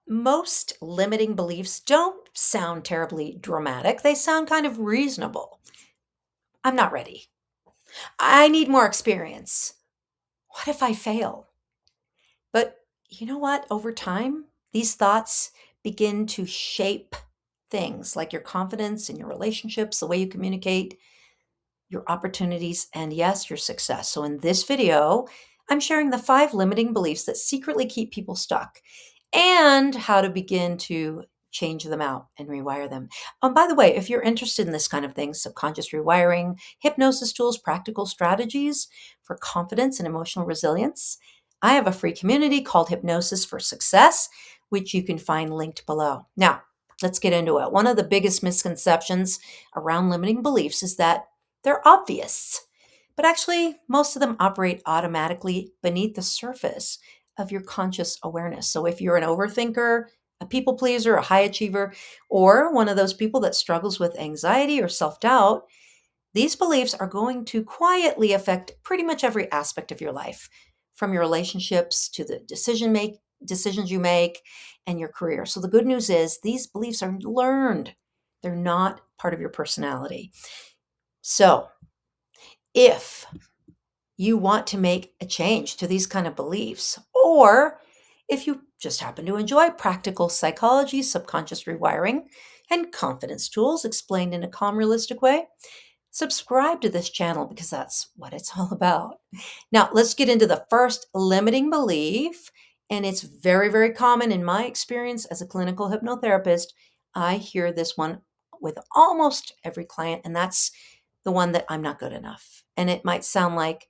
Most limiting beliefs don't sound terribly dramatic. They sound kind of reasonable. I'm not ready. I need more experience. What if I fail? But you know what? Over time, these thoughts begin to shape things like your confidence in your relationships, the way you communicate, your opportunities, and yes, your success. So, in this video, I'm sharing the 5 limiting beliefs that secretly keep people stuck and how to begin to change them out and rewire them. By the way, if you're interested in this kind of thing, subconscious rewiring, hypnosis tools, practical strategies for confidence and emotional resilience, I have a free community called Hypnosis for Success, which you can find linked below. Now, let's get into it. One of the biggest misconceptions around limiting beliefs is that they're obvious, but actually, most of them operate automatically beneath the surface of your conscious awareness. So, if you're an overthinker, a people pleaser, a high achiever, or one of those people that struggles with anxiety or self doubt, these beliefs are going to quietly affect pretty much every aspect of your life, from your relationships to the decisions you make and your career. So, the good news is these beliefs are learned, they're not part of your personality. So, if you want to make a change to these kind of beliefs, or if you just happen to enjoy practical psychology, subconscious rewiring, and confidence tools explained in a calm, realistic way, subscribe to this channel because that's what it's all about. Now, let's get into the first limiting belief. And it's very, very common in my experience as a clinical hypnotherapist. I hear this one with almost every client, and that's the one that I'm not good enough. And it might sound like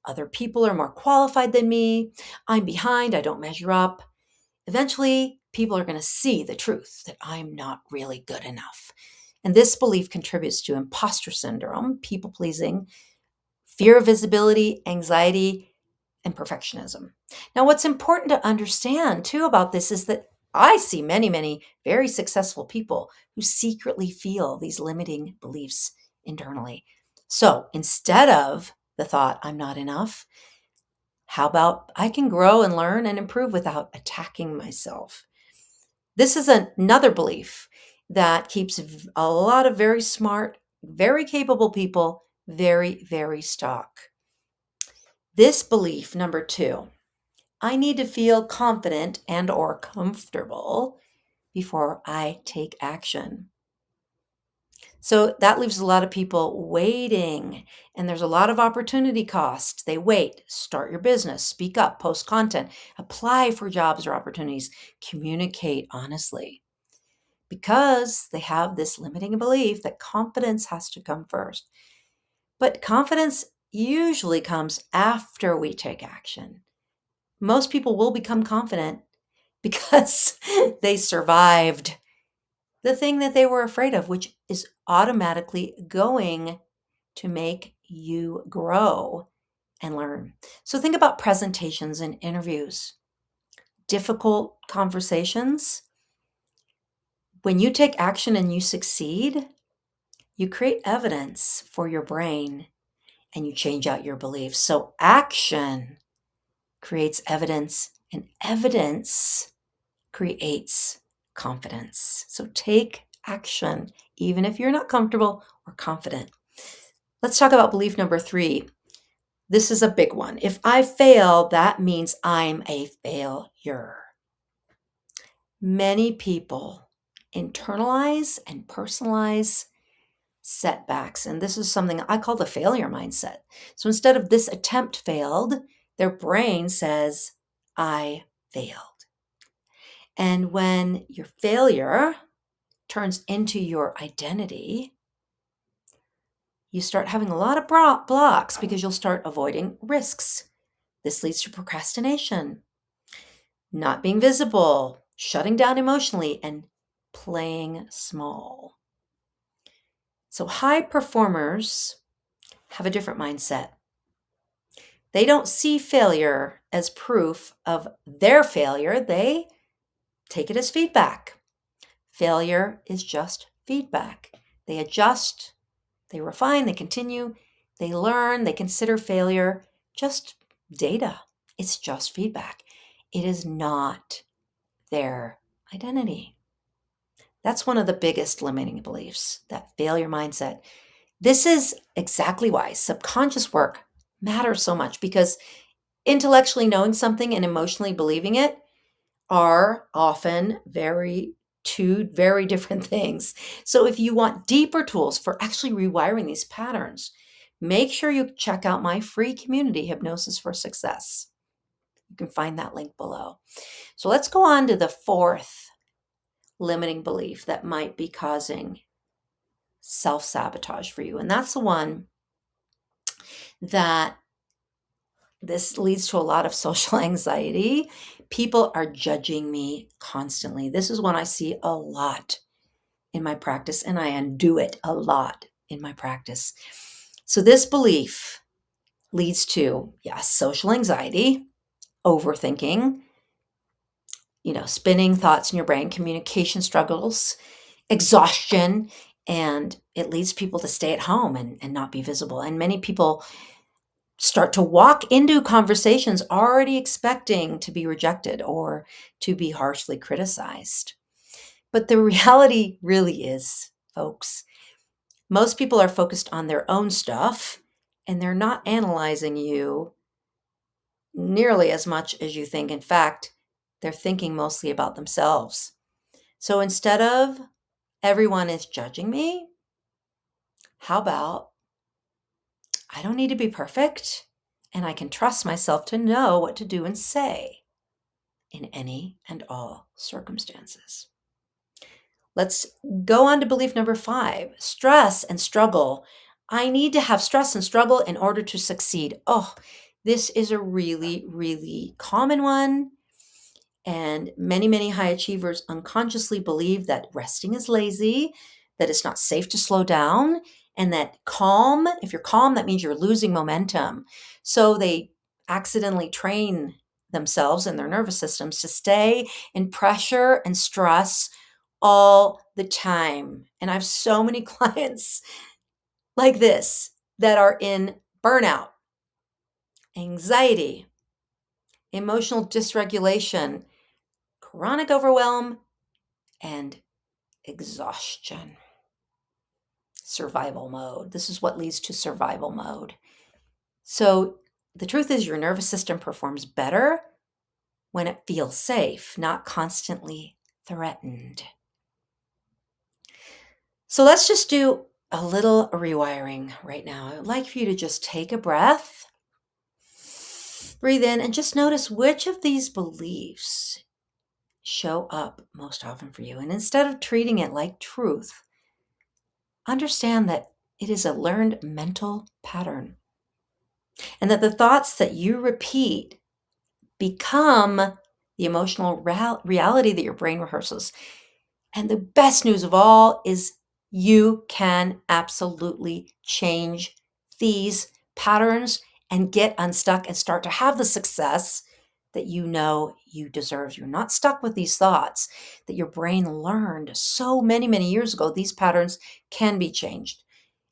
other people are more qualified than me. I'm behind. I don't measure up. Eventually, people are going to see the truth that I'm not really good enough. And this belief contributes to imposter syndrome, people pleasing, fear of visibility, anxiety, and perfectionism. Now, what's important to understand too about this is that I see many, many very successful people who secretly feel these limiting beliefs internally. So instead of the thought, I'm not enough, how about I can grow and learn and improve without attacking myself? This is another belief that keeps a lot of very smart, very capable people very, very stuck. This belief, number 2, I need to feel confident and or comfortable before I take action. So that leaves a lot of people waiting, and there's a lot of opportunity cost. They wait, start your business, speak up, post content, apply for jobs or opportunities, communicate honestly, because they have this limiting belief that confidence has to come first. But confidence usually comes after we take action. Most people will become confident because they survived the thing that they were afraid of, which is automatically going to make you grow and learn. So think about presentations and interviews, difficult conversations. When you take action and you succeed, you create evidence for your brain and you change out your beliefs. So action creates evidence, and evidence creates confidence. So take action, even if you're not comfortable or confident. Let's talk about belief number 3. This is a big one. If I fail, that means I'm a failure. Many people internalize and personalize setbacks, and this is something I call the failure mindset. So instead of this attempt failed, their brain says, I failed. And when your failure turns into your identity, you start having a lot of blocks because you'll start avoiding risks. This leads to procrastination, not being visible, shutting down emotionally, and playing small. So high performers have a different mindset. They don't see failure as proof of their failure. They take it as feedback. Failure is just feedback. They adjust, they refine, they continue, they learn, they consider failure just data. It's just feedback. It is not their identity. That's one of the biggest limiting beliefs, that failure mindset. This is exactly why subconscious work matters so much, because intellectually knowing something and emotionally believing it are often two very different things. So if you want deeper tools for actually rewiring these patterns, make sure you check out my free community, Hypnosis for Success. You can find that link below. So let's go on to the fourth limiting belief that might be causing self-sabotage for you. And that's the one that this leads to a lot of social anxiety. People are judging me constantly. This is one I see a lot in my practice, and I undo it a lot in my practice. So this belief leads to, yes, social anxiety, overthinking, spinning thoughts in your brain, communication struggles, exhaustion, and it leads people to stay at home and not be visible. And many people start to walk into conversations already expecting to be rejected or to be harshly criticized. But the reality really is, folks, most people are focused on their own stuff and they're not analyzing you nearly as much as you think. In fact, they're thinking mostly about themselves. So instead of everyone is judging me, how about I don't need to be perfect and I can trust myself to know what to do and say in any and all circumstances. Let's go on to belief number 5, stress and struggle. I need to have stress and struggle in order to succeed. Oh, this is a really, really common one. And many, many high achievers unconsciously believe that resting is lazy, that it's not safe to slow down, and that if you're calm, that means you're losing momentum. So they accidentally train themselves and their nervous systems to stay in pressure and stress all the time. And I have so many clients like this that are in burnout, anxiety, emotional dysregulation, chronic overwhelm, and exhaustion. Survival mode. This is what leads to survival mode. So the truth is, your nervous system performs better when it feels safe, not constantly threatened. So let's just do a little rewiring right now. I would like for you to just take a breath, breathe in, and just notice which of these beliefs show up most often for you. And instead of treating it like truth, understand that it is a learned mental pattern and that the thoughts that you repeat become the emotional reality that your brain rehearses. And the best news of all is you can absolutely change these patterns and get unstuck and start to have the success that you know you deserve. You're not stuck with these thoughts that your brain learned so many, many years ago. These patterns can be changed.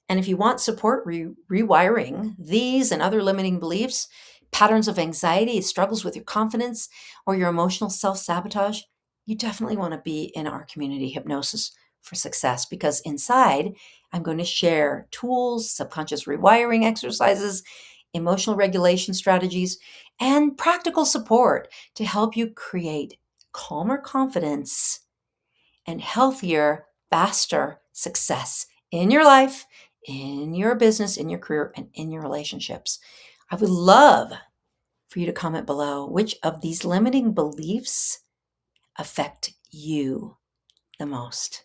And if you want support rewiring these and other limiting beliefs, patterns of anxiety, struggles with your confidence, or your emotional self-sabotage, you definitely want to be in our community, Hypnosis for Success, because inside I'm going to share tools, subconscious rewiring exercises, emotional regulation strategies, and practical support to help you create calmer confidence and healthier, faster success in your life, in your business, in your career, and in your relationships. I would love for you to comment below which of these limiting beliefs affect you the most.